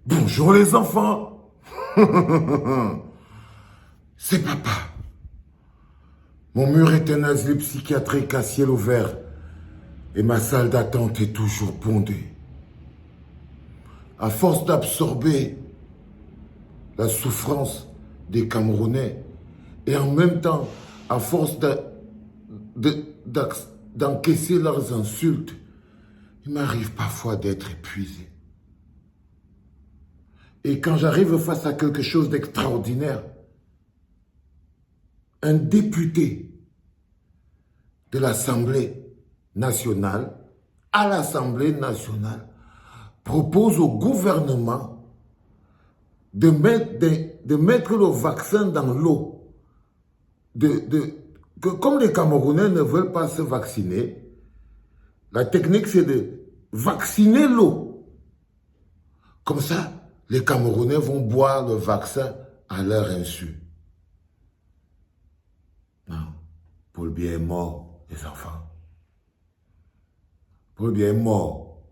Bonjour les enfants. C'est papa. Mon mur est un asile psychiatrique à ciel ouvert et ma salle d'attente est toujours bondée. À force d'absorber la souffrance des Camerounais et en même temps, à force d'encaisser leurs insultes, il m'arrive parfois d'être épuisé. Et quand j'arrive face à quelque chose d'extraordinaire, un député de l'Assemblée nationale, à l'Assemblée nationale, propose au gouvernement de mettre le vaccin dans l'eau. Comme les Camerounais ne veulent pas se vacciner, la technique c'est de vacciner l'eau. Comme ça, les Camerounais vont boire le vaccin à leur insu. Non, Paul Biya est mort, les enfants. Paul Biya est mort.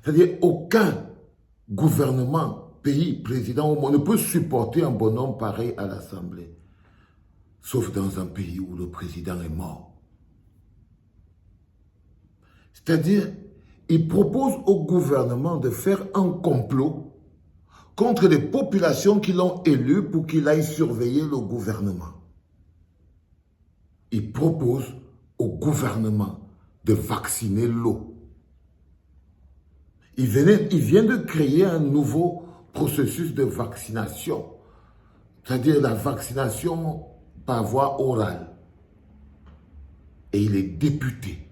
C'est-à-dire, aucun gouvernement, pays, président au monde ne peut supporter un bonhomme pareil à l'Assemblée. Sauf dans un pays où le président est mort. C'est-à-dire, il propose au gouvernement de faire un complot contre les populations qui l'ont élu pour qu'il aille surveiller le gouvernement. Il propose au gouvernement de vacciner l'eau. Il vient de créer un nouveau processus de vaccination, c'est-à-dire la vaccination par voie orale. Et il est député.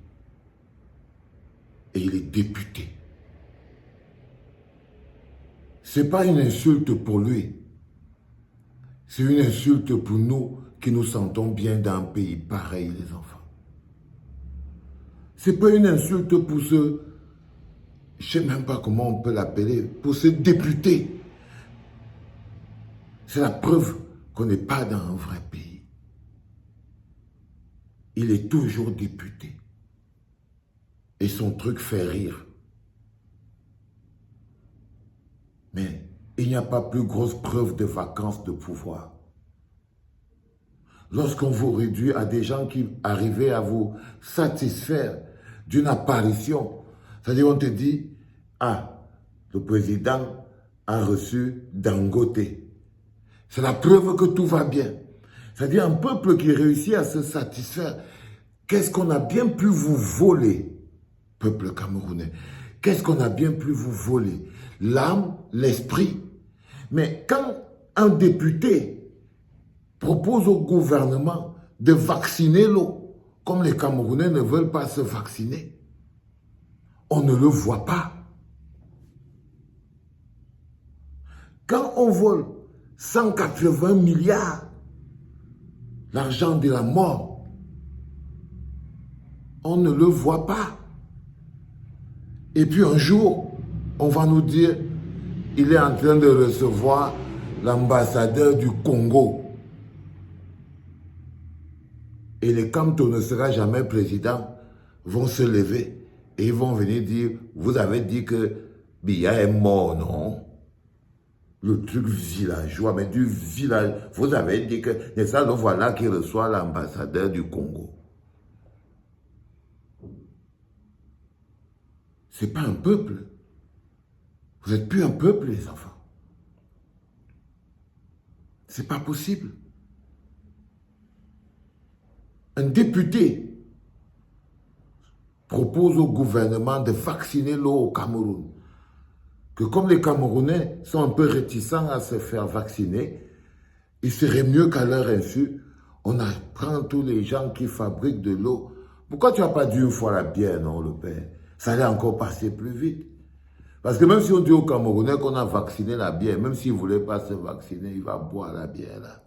Et il est député. Ce n'est pas une insulte pour lui. C'est une insulte pour nous qui nous sentons bien dans un pays pareil, les enfants. Ce n'est pas une insulte pour ce, je ne sais même pas comment on peut l'appeler, pour ce député. C'est la preuve qu'on n'est pas dans un vrai pays. Il est toujours député. Et son truc fait rire. Mais il n'y a pas plus grosse preuve de vacance de pouvoir. Lorsqu'on vous réduit à des gens qui arrivaient à vous satisfaire d'une apparition, c'est-à-dire on te dit, ah, le président a reçu Dangote. C'est la preuve que tout va bien. C'est-à-dire un peuple qui réussit à se satisfaire. Qu'est-ce qu'on a bien pu vous voler, peuple camerounais? Qu'est-ce qu'on a bien pu vous voler? L'âme, l'esprit. Mais quand un député propose au gouvernement de vacciner l'eau, comme les Camerounais ne veulent pas se vacciner, on ne le voit pas. Quand on vole 180 milliards, l'argent de la mort, on ne le voit pas. Et puis un jour, on va nous dire, il est en train de recevoir l'ambassadeur du Congo. Et les Kamto ne sera jamais président, vont se lever et ils vont venir dire, vous avez dit que Biya est mort, non? Le truc villageois, mais du village, vous avez dit que, et ça, le voilà qui reçoit l'ambassadeur du Congo. C'est pas un peuple. Vous n'êtes plus un peuple, les enfants. C'est pas possible. Un député propose au gouvernement de vacciner l'eau au Cameroun. Que comme les Camerounais sont un peu réticents à se faire vacciner, il serait mieux qu'à leur insu, on apprend tous les gens qui fabriquent de l'eau. Pourquoi tu n'as pas dit une fois la bière, non, le père? Ça allait encore passer plus vite. Parce que même si on dit aux Camerounais qu'on a vacciné la bière, même s'il ne voulait pas se vacciner, il va boire la bière là.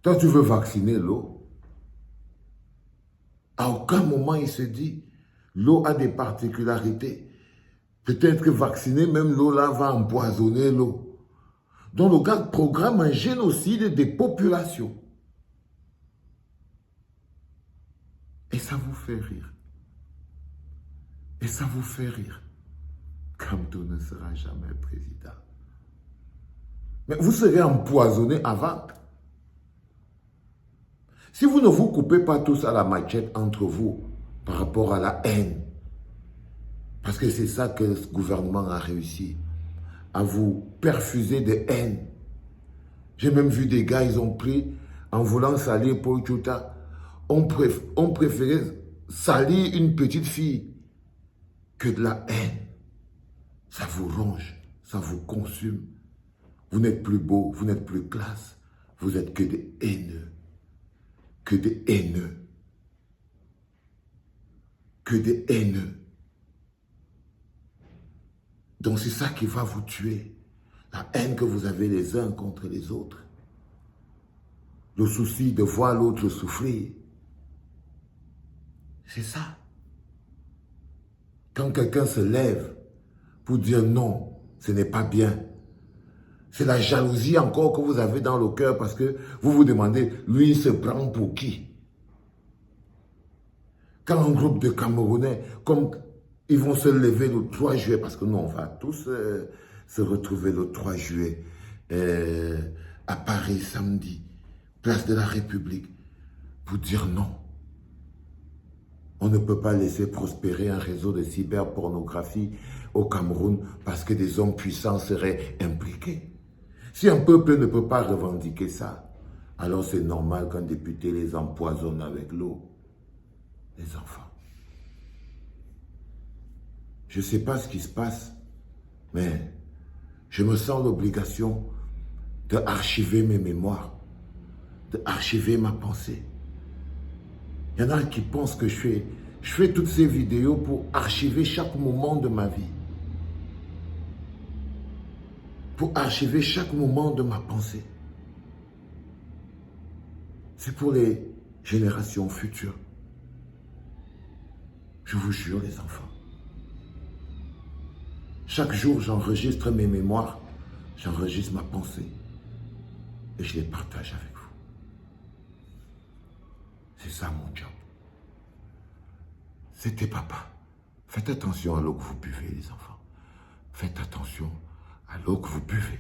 Toi, tu veux vacciner l'eau? À aucun moment, il se dit, l'eau a des particularités. Peut-être que vacciner, même l'eau là, va empoisonner l'eau. Donc le gars programme un génocide des populations. Et ça vous fait rire. Et ça vous fait rire. Kamto ne sera jamais président. Mais vous serez empoisonné avant. Si vous ne vous coupez pas tous à la machette entre vous par rapport à la haine, parce que c'est ça que ce gouvernement a réussi, à vous perfuser de haine. J'ai même vu des gars, ils ont pris, en voulant salir Paul Tchouta, on préférait salir une petite fille que de la haine. Ça vous ronge, ça vous consume. Vous n'êtes plus beau, vous n'êtes plus classe. Vous êtes que des haineux. Que des haineux. Que des haineux. Donc c'est ça qui va vous tuer. La haine que vous avez les uns contre les autres. Le souci de voir l'autre souffrir. C'est ça. Quand quelqu'un se lève pour dire non, ce n'est pas bien. C'est la jalousie encore que vous avez dans le cœur parce que vous vous demandez, lui, il se prend pour qui? Quand un groupe de Camerounais, comme ils vont se lever le 3 juillet, parce que nous, on va tous se retrouver le 3 juillet à Paris, samedi, place de la République, pour dire non. On ne peut pas laisser prospérer un réseau de cyberpornographie au Cameroun parce que des hommes puissants seraient impliqués. Si un peuple ne peut pas revendiquer ça, alors c'est normal qu'un député les empoisonne avec l'eau. Les enfants. Je ne sais pas ce qui se passe, mais je me sens l'obligation d'archiver mes mémoires, d'archiver ma pensée. Il y en a qui pensent que je fais toutes ces vidéos pour archiver chaque moment de ma vie. Pour archiver chaque moment de ma pensée. C'est pour les générations futures. Je vous jure, les enfants. Chaque jour, j'enregistre mes mémoires, j'enregistre ma pensée et je les partage avec vous. C'est ça mon job. C'était papa. Faites attention à l'eau que vous buvez, les enfants. Faites attention à l'eau que vous buvez.